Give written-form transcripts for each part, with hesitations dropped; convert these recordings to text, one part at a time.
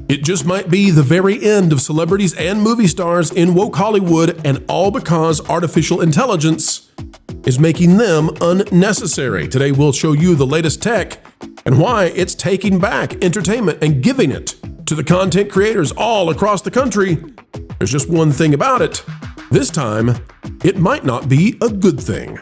It just might be the very end of celebrities and movie stars in woke Hollywood, and all because artificial intelligence is making them unnecessary. Today, we'll show you the latest tech and why it's taking back entertainment and giving it to the content creators all across the country. There's just one thing about it. This time, it might not be a good thing.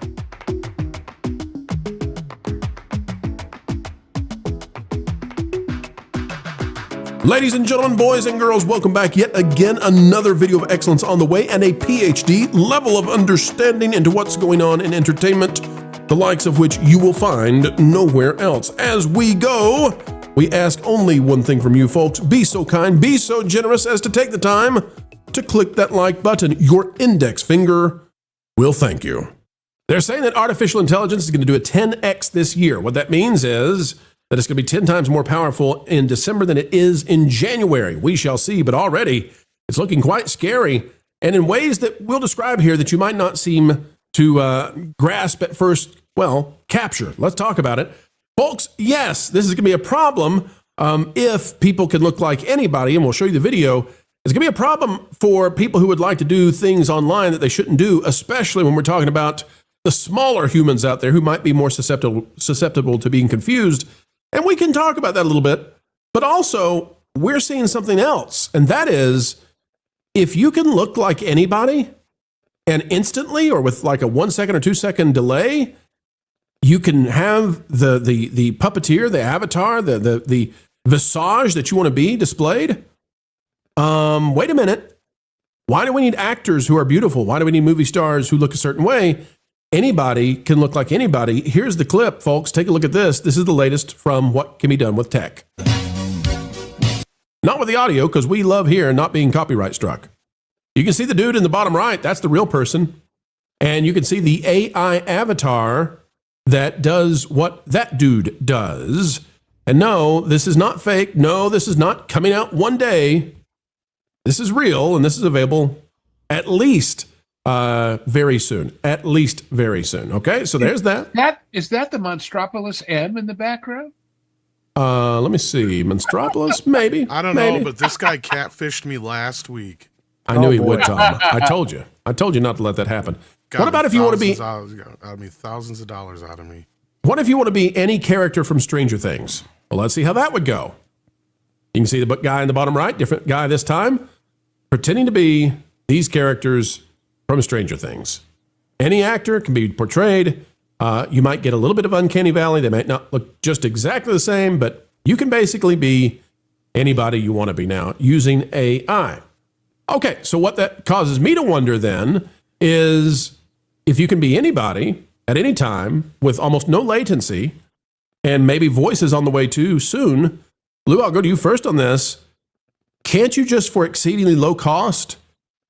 Ladies and gentlemen, boys and girls, welcome back yet again. Another video of excellence on the way and a PhD level of understanding into what's going on in entertainment, the likes of which you will find nowhere else. As we go, we ask only one thing from you folks. Be so kind, be so generous as to take the time to click that like button. Your index finger will thank you. They're saying that artificial intelligence is going to do a 10x this year. What that means is that it's going to be 10 times more powerful in December than it is in January. We shall see, but already it's looking quite scary, and in ways that we'll describe here that you might not seem to grasp at first, well, capture. Let's talk about it. Folks, yes, this is going to be a problem if people can look like anybody, and we'll show you the video. It's going to be a problem for people who would like to do things online that they shouldn't do, especially when we're talking about the smaller humans out there who might be more susceptible to being confused. And we can talk about that a little bit, but also we're seeing something else. And that is, if you can look like anybody and instantly, or with like a 1 second or 2 second delay, you can have the puppeteer, the avatar, the visage that you want to be displayed. Wait a minute. Why do we need actors who are beautiful? Why do we need movie stars who look a certain way? Anybody can look like anybody. Here's the clip, folks. Take a look at this. This is the latest from what can be done with tech. Not with the audio, because we love here not being copyright struck. You can see the dude in the bottom right. That's the real person. And you can see the AI avatar that does what that dude does. And no, this is not fake. No, this is not coming out one day. This is real, and this is available at least very soon. At least very soon. Okay, so there's that. Is that the Monstropolis M in the background? Let me see. Monstropolis, maybe. I don't know, but this guy catfished me last week. I knew he would, Tom. I told you. I told you not to let that happen. What about if you want to be... thousands of dollars out of me. What if you want to be any character from Stranger Things? Well, let's see how that would go. You can see the guy in the bottom right, different guy this time, pretending to be these characters from Stranger Things. Any actor can be portrayed. You might get a little bit of uncanny valley. They might not look just exactly the same, but you can basically be anybody you want to be now using AI. Okay, so what that causes me to wonder then is if you can be anybody at any time with almost no latency, and maybe voices on the way too soon. Lou, I'll go to you first on this. Can't you just, for exceedingly low cost,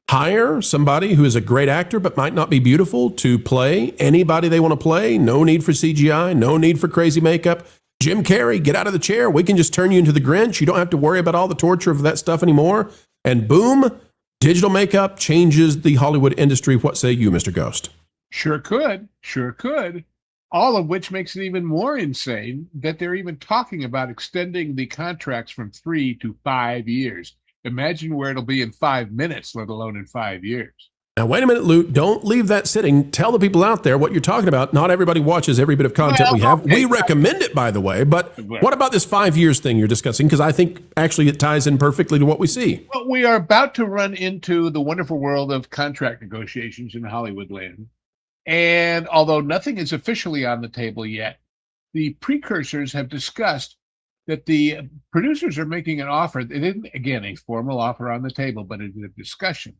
hire somebody who is a great actor but might not be beautiful to play anybody they want to play? No need for CGI, no need for crazy makeup. Jim Carrey, get out of the chair. We can just turn you into the Grinch. You don't have to worry about all the torture of that stuff anymore. And boom, digital makeup changes the Hollywood industry. What say you, Mr. Ghost? Sure could. Sure could. All of which makes it even more insane that they're even talking about extending the contracts from 3 to 5 years. Imagine where it'll be in 5 minutes, let alone in 5 years. Now, wait a minute, Lou. Don't leave that sitting. Tell the people out there what you're talking about. Not everybody watches every bit of content we have. We recommend it, by the way. But what about this 5 years thing you're discussing? Because I think actually it ties in perfectly to what we see. Well, we are about to run into the wonderful world of contract negotiations in Hollywood land. And although nothing is officially on the table yet, the precursors have discussed that the producers are making an offer. It isn't, again, a formal offer on the table, but it's a discussion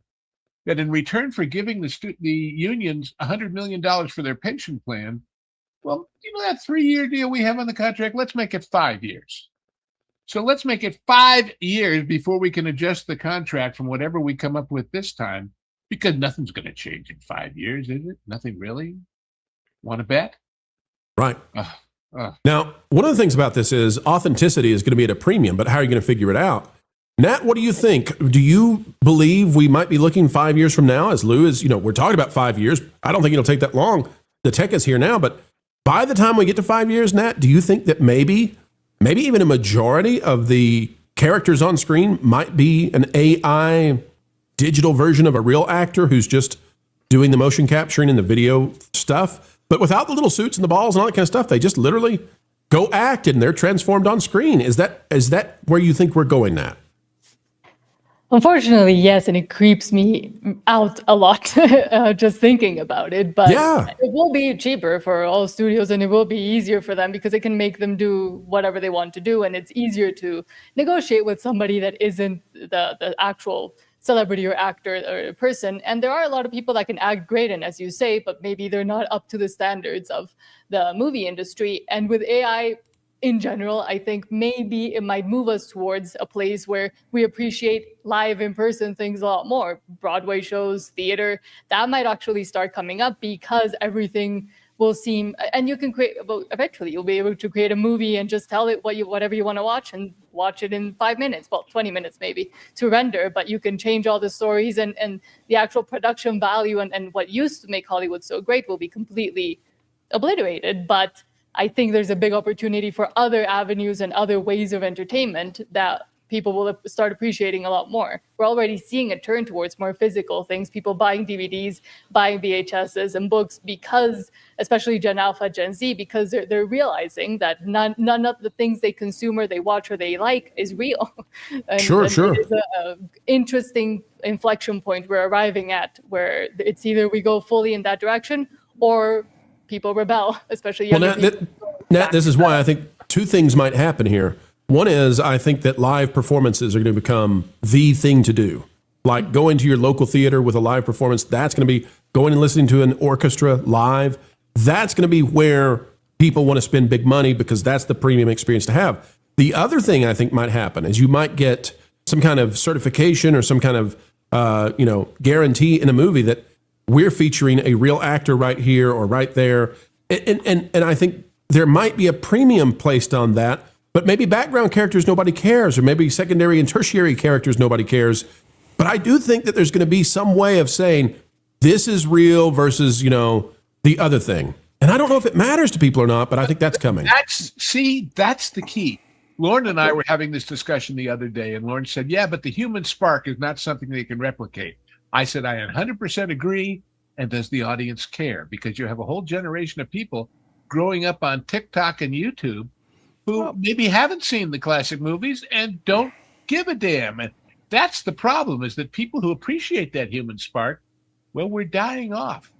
that in return for giving the unions $100 million for their pension plan, well, you know, that 3-year deal we have on the contract, let's make it 5 years. So let's make it 5 years before we can adjust the contract from whatever we come up with this time, because nothing's going to change in 5 years, is it? Nothing really? Want to bet? Right. Now, one of the things about this is authenticity is going to be at a premium, but how are you going to figure it out? Nat, what do you think? Do you believe we might be looking 5 years from now? As Lou is, we're talking about 5 years. I don't think it'll take that long. The tech is here now, but by the time we get to 5 years, Nat, do you think that maybe even a majority of the characters on screen might be an AI digital version of a real actor who's just doing the motion capturing and the video stuff, but without the little suits and the balls and all that kind of stuff. They just literally go act and they're transformed on screen. Is that where you think we're going at? Unfortunately, yes, and it creeps me out a lot just thinking about it. But it will be cheaper for all studios, and it will be easier for them because it can make them do whatever they want to do, and it's easier to negotiate with somebody that isn't the actual celebrity or actor or person. And there are a lot of people that can act great, and as you say, but maybe they're not up to the standards of the movie industry. And with AI, in general, I think maybe it might move us towards a place where we appreciate live in-person things a lot more. Broadway shows, theater, that might actually start coming up because everything will seem, and you can create, well, eventually you'll be able to create a movie and just tell it whatever you want to watch and watch it in 5 minutes, well, 20 minutes maybe to render, but you can change all the stories and the actual production value and what used to make Hollywood so great will be completely obliterated. But I think there's a big opportunity for other avenues and other ways of entertainment that people will start appreciating a lot more. We're already seeing a turn towards more physical things, people buying DVDs, buying VHSs and books because, especially Gen Alpha, Gen Z, because they're realizing that none of the things they consume or they watch or they like is real. And sure. It is an interesting inflection point we're arriving at where it's either we go fully in that direction or people rebel, especially younger people. Nat, this is why I think two things might happen here. One is I think that live performances are going to become the thing to do. Like going to your local theater with a live performance, that's going to be going and listening to an orchestra live. That's going to be where people want to spend big money because that's the premium experience to have. The other thing I think might happen is you might get some kind of certification or some kind of guarantee in a movie that we're featuring a real actor right here or right there. And I think there might be a premium placed on that, but maybe background characters nobody cares, or maybe secondary and tertiary characters nobody cares. But I do think that there's going to be some way of saying this is real versus, the other thing. And I don't know if it matters to people or not, but I think that's coming. That's the key. Lauren and I were having this discussion the other day, and Lauren said, yeah, but the human spark is not something they can replicate. I said, I 100% agree. And does the audience care? Because you have a whole generation of people growing up on TikTok and YouTube who maybe haven't seen the classic movies and don't give a damn. And that's the problem, is that people who appreciate that human spark, well, we're dying off.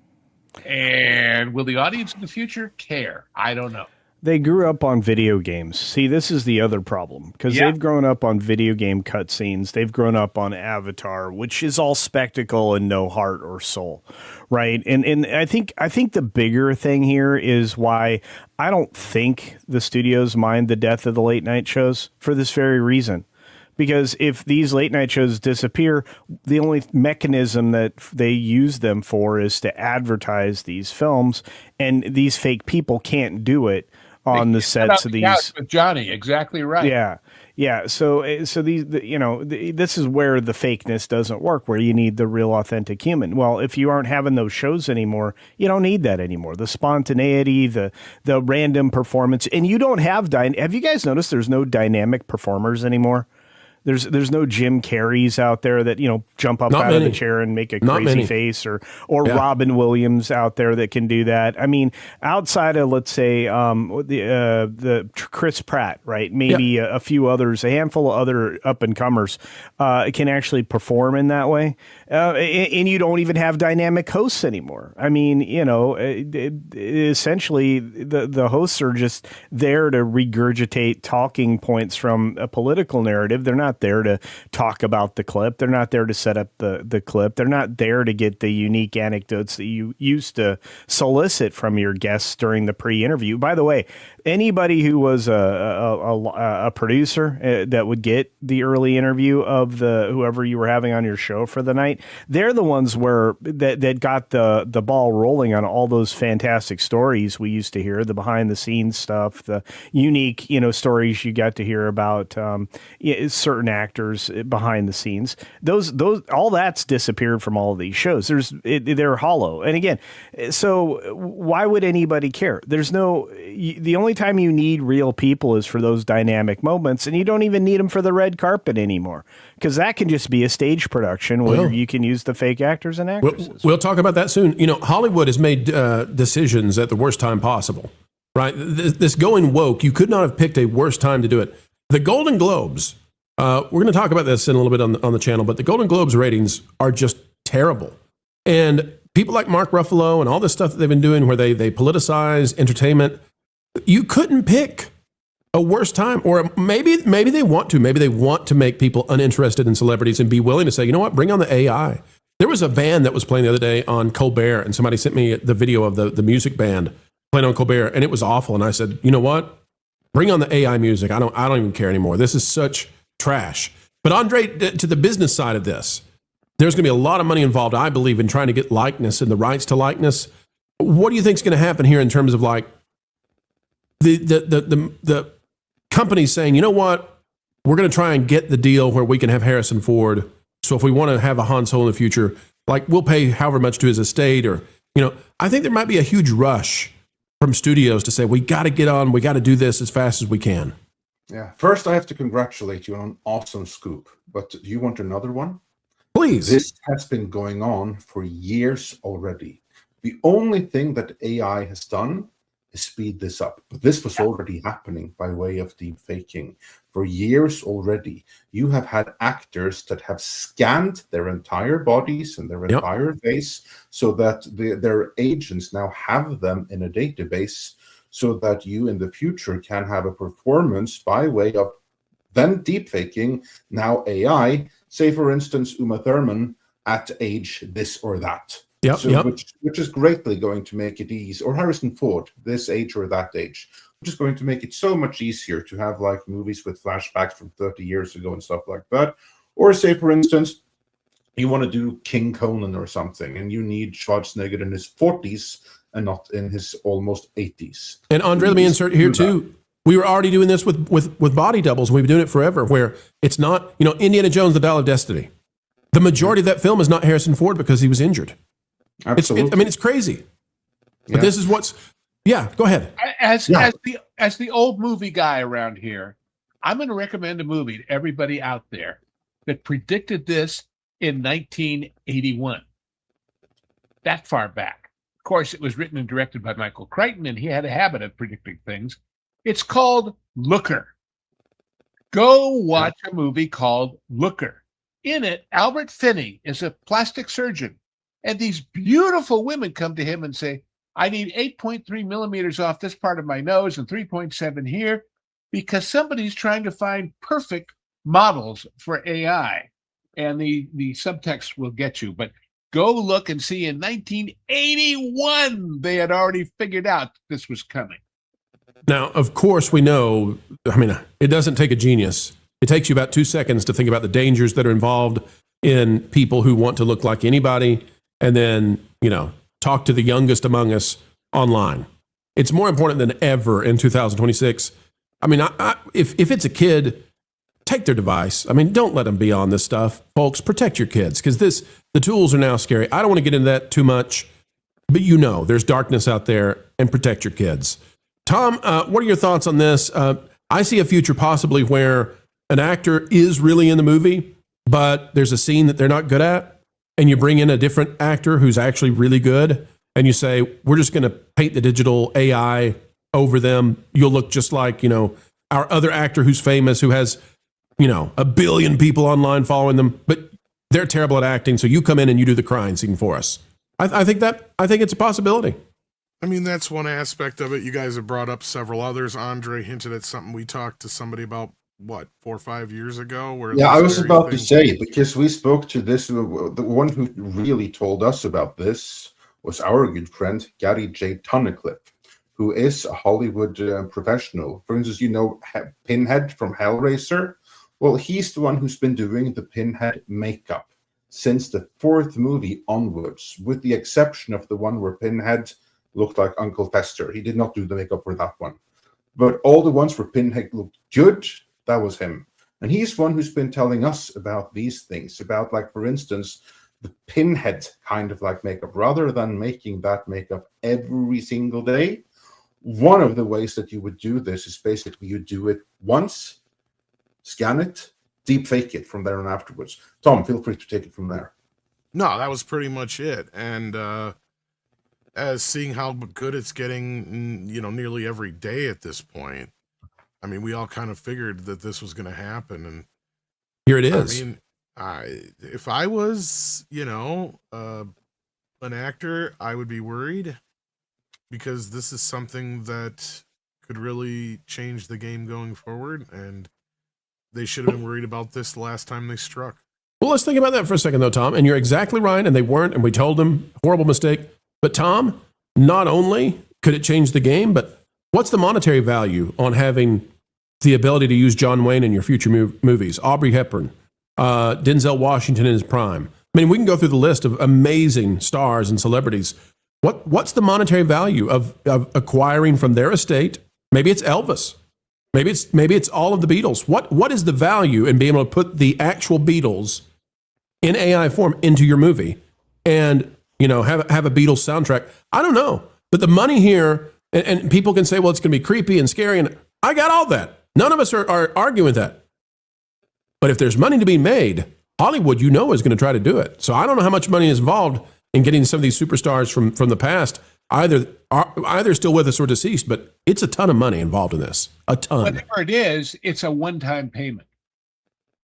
And will the audience in the future care? I don't know. They grew up on video games. See, this is the other problem, because they've grown up on video game cutscenes. They've grown up on Avatar, which is all spectacle and no heart or soul, right? And I think the bigger thing here is why I don't think the studios mind the death of the late night shows for this very reason. Because if these late night shows disappear, the only mechanism that they use them for is to advertise these films, and these fake people can't do it on the sets of these. With Johnny, exactly right. Yeah. So these, this is where the fakeness doesn't work, where you need the real, authentic human. Well, if you aren't having those shows anymore, you don't need that anymore. The spontaneity, the random performance, and you don't have. Have you guys noticed there's no dynamic performers anymore? There's no Jim Carreys out there that, jump up out of the chair and make a crazy face, or Robin Williams out there that can do that. I mean, outside of, let's say, the Chris Pratt, right? Maybe a few others, a handful of other up and comers can actually perform in that way. And you don't even have dynamic hosts anymore. I mean, essentially the hosts are just there to regurgitate talking points from a political narrative. They're not there to talk about the clip. They're not there to set up the clip. They're not there to get the unique anecdotes that you used to solicit from your guests during the pre-interview. By the way, anybody who was a producer that would get the early interview of whoever you were having on your show for the night, they're the ones that got the ball rolling on all those fantastic stories we used to hear, the behind the scenes stuff, the unique stories you got to hear about certain actors behind the snes. Those all that's disappeared from all of these shows. They're hollow. And again, so why would anybody care? The only only time you need real people is for those dynamic moments, and you don't even need them for the red carpet anymore, because that can just be a stage production where you can use the fake actors and actresses. We'll talk about that soon. You know, Hollywood has made decisions at the worst time possible, right? This going woke, you could not have picked a worse time to do it. The Golden Globes, we're going to talk about this in a little bit on the channel, but the Golden Globes ratings are just terrible. And people like Mark Ruffalo and all this stuff that they've been doing where they politicize entertainment, you couldn't pick a worse time. Or maybe they want to. Maybe they want to make people uninterested in celebrities and be willing to say, you know what, bring on the AI. There was a band that was playing the other day on Colbert, and somebody sent me the video of the music band playing on Colbert, and it was awful. And I said, you know what, bring on the AI music. I don't even care anymore. This is such trash. But Andre, to the business side of this, there's going to be a lot of money involved, I believe, in trying to get likeness and the rights to likeness. What do you think is going to happen here in terms of like the companies saying, you know what, we're going to try and get the deal where we can have Harrison Ford. So if we want to have a Han Solo in the future, like we'll pay however much to his estate, or, you know, I think there might be a huge rush from studios to say, we got to get on, we got to do this as fast as we can. Yeah. First, I have to congratulate you on an awesome scoop. But do you want another one? Please. This has been going on for years already. The only thing that AI has done is speed this up. But this was already happening by way of deep faking. For years already, you have had actors that have scanned their entire bodies and their entire face so that their agents now have them in a database so that you in the future can have a performance by way of then deep faking, now AI, say, for instance, Uma Thurman at age this or that. Which is greatly going to make it easy. Or Harrison Ford, this age or that age. Which is going to make it so much easier to have like movies with flashbacks from 30 years ago and stuff like that. Or say, for instance, you want to do King Conan or something, and you need Schwarzenegger in his 40s and not in his almost 80s. And Andre, let me insert here too. We were already doing this with body doubles. We've been doing it forever, where it's not, you know, Indiana Jones, the Dial of Destiny. The majority of that film is not Harrison Ford because he was injured. Absolutely. I mean, it's crazy. But this is what's, go ahead. As the old movie guy around here, I'm going to recommend a movie to everybody out there that predicted this in 1981. That far back. Of course, it was written and directed by Michael Crichton, and he had a habit of predicting things. It's called Looker. Go watch a movie called Looker. In it, Albert Finney is a plastic surgeon, and these beautiful women come to him and say, I need 8.3 millimeters off this part of my nose and 3.7 here, because somebody's trying to find perfect models for AI. And the subtext will get you. But go look and see in 1981, they had already figured out this was coming. Now, of course, we know, I mean, it doesn't take a genius. It takes you about 2 seconds to think about the dangers that are involved in people who want to look like anybody and then, you know, talk to the youngest among us online. It's more important than ever in 2026. I mean, if it's a kid, take their device. I mean, don't let them be on this stuff. Folks, protect your kids, because the tools are now scary. I don't want to get into that too much, but you know, there's darkness out there, and protect your kids. Tom, what are your thoughts on this? I see a future possibly where an actor is really in the movie, but there's a scene that they're not good at, and you bring in a different actor who's actually really good, and you say, we're just going to paint the digital AI over them. You'll look just like, you know, our other actor who's famous, who has, you know, 1 billion people online following them, but they're terrible at acting, so you come in and you do the crying scene for us. I think it's a possibility. I mean, that's one aspect of it. You guys have brought up several others. Andre hinted at something we talked to somebody about, what, 4 or 5 years ago? Where I was about to say, because we spoke to this, the one who really told us about this was our good friend, Gary J. Tunnicliffe, who is a Hollywood professional. For instance, you know Pinhead from Hellraiser? Well, he's the one who's been doing the Pinhead makeup since the 4th movie onwards, with the exception of the one where Pinhead looked like Uncle Fester. He did not do the makeup for that one. But all the ones where Pinhead looked good, that was him. And he's one who's been telling us about these things, about, like, for instance, the Pinhead kind of like makeup. Rather than making that makeup every single day, one of the ways that you would do this is basically you do it once, scan it, deep fake it from there and afterwards. Tom, feel free to take it from there. No, that was pretty much it. And as seeing how good it's getting, nearly every day at this point, I mean, we all kind of figured that this was going to happen. And here it is. I mean, if I was, an actor, I would be worried, because this is something that could really change the game going forward, and they should have been worried about this the last time they struck. Well, let's think about that for a second, though, Tom. And you're exactly right, and they weren't, and we told them, horrible mistake. But Tom, not only could it change the game, but what's the monetary value on having the ability to use John Wayne in your future movies? Aubrey Hepburn, Denzel Washington in his prime. I mean, we can go through the list of amazing stars and celebrities. What's the monetary value of acquiring from their estate? Maybe it's Elvis. Maybe it's all of the Beatles. What is the value in being able to put the actual Beatles in AI form into your movie and have a Beatles soundtrack? I don't know, but the money here, and people can say, well, it's going to be creepy and scary, and I got all that. None of us are arguing that. But if there's money to be made, Hollywood, is going to try to do it. So I don't know how much money is involved in getting some of these superstars from the past, either still with us or deceased, but it's a ton of money involved in this. A ton. Whatever it is, it's a one-time payment.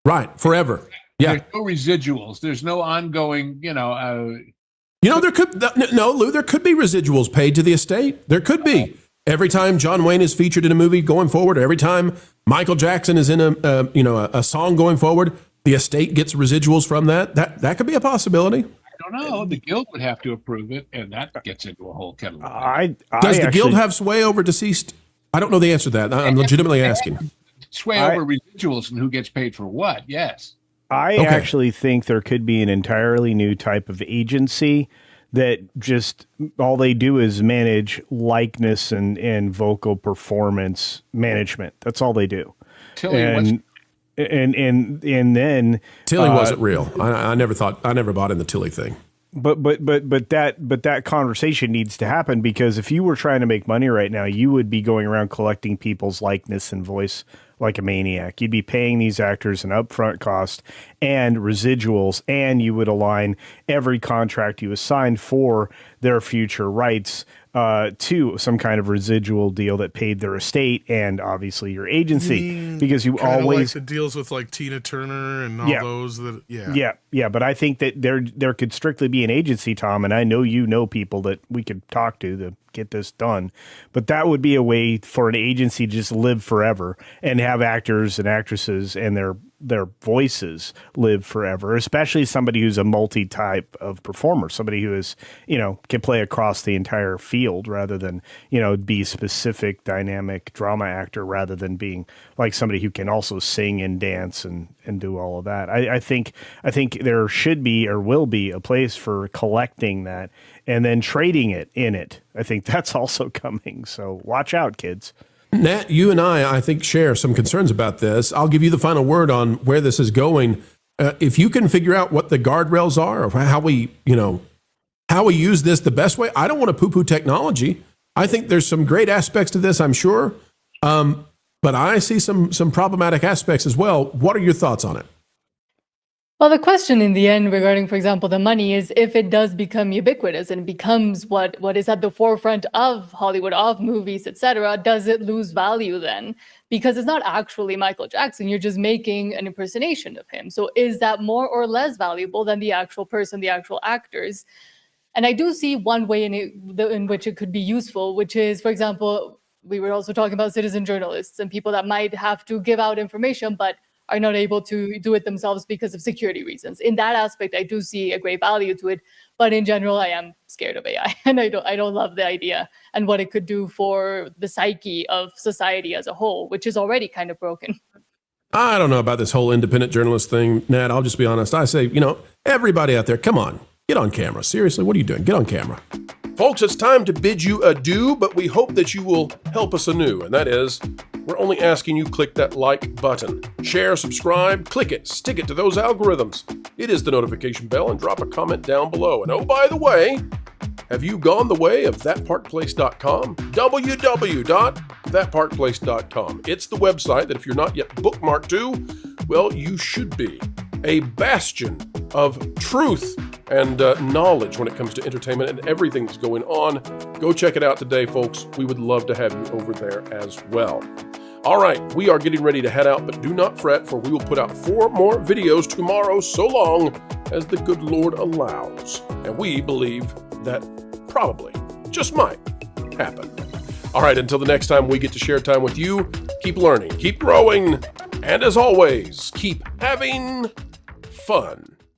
Right, forever. Yeah. There's no residuals. There's no ongoing, there could there could be residuals paid to the estate. There could be. Every time John Wayne is featured in a movie going forward, every time Michael Jackson is in a song going forward, the estate gets residuals from that. That could be a possibility. I don't know. The guild would have to approve it, and that gets into a whole kettle of Does the guild have sway over deceased? I don't know the answer to that. I'm legitimately asking. Sway over residuals and who gets paid for what? Yes. I actually think there could be an entirely new type of agency that just all they do is manage likeness and vocal performance management. That's all they do. Tilly, and then Tilly wasn't real. I never bought in the Tilly thing. But that conversation needs to happen, because if you were trying to make money right now, you would be going around collecting people's likeness and voice like a maniac. You'd be paying these actors an upfront cost and residuals, and you would align every contract you assigned for their future rights to some kind of residual deal that paid their estate and obviously your agency, because you always like the deals with like Tina Turner and all those that but I think that there could strictly be an agency, Tom, and I know people that we could talk to get this done, but that would be a way for an agency to just live forever and have actors and actresses and their voices live forever, especially somebody who's a multi-type of performer, somebody who is, can play across the entire field rather than, be specific dynamic drama actor, rather than being like somebody who can also sing and dance and do all of that. I think there should be or will be a place for collecting that and then trading it in it. I think that's also coming. So watch out, kids. Nat, you and I think, share some concerns about this. I'll give you the final word on where this is going. If you can figure out what the guardrails are, or how we use this the best way. I don't want to poo-poo technology. I think there's some great aspects to this, I'm sure. But I see some problematic aspects as well. What are your thoughts on it? Well, the question in the end regarding, for example, the money is if it does become ubiquitous and becomes what is at the forefront of Hollywood, of movies, etc., does it lose value then? Because it's not actually Michael Jackson. You're just making an impersonation of him. So is that more or less valuable than the actual person, the actual actors? And I do see one way in which it could be useful, which is, for example, we were also talking about citizen journalists and people that might have to give out information, but are not able to do it themselves because of security reasons. In that aspect, I do see a great value to it. But in general, I am scared of AI, and I don't love the idea and what it could do for the psyche of society as a whole, which is already kind of broken. I don't know about this whole independent journalist thing, Nat. I'll just be honest. I say, everybody out there, come on, get on camera. Seriously, what are you doing? Get on camera. Folks, it's time to bid you adieu, but we hope that you will help us anew, and that is, we're only asking you click that like button. Share, subscribe, click it, stick it to those algorithms. It is the notification bell, and drop a comment down below. And oh, by the way, Have you gone the way of thatparkplace.com? www.thatparkplace.com. It's the website that if you're not yet bookmarked to, well, you should be. A bastion of truth and knowledge when it comes to entertainment and everything that's going on. Go check it out today, folks. We would love to have you over there as well. All right, we are getting ready to head out, but do not fret, for we will put out 4 more videos tomorrow, so long as the good Lord allows. And we believe that probably, just might, happen. All right, until the next time we get to share time with you, keep learning, keep growing, and as always, keep having fun.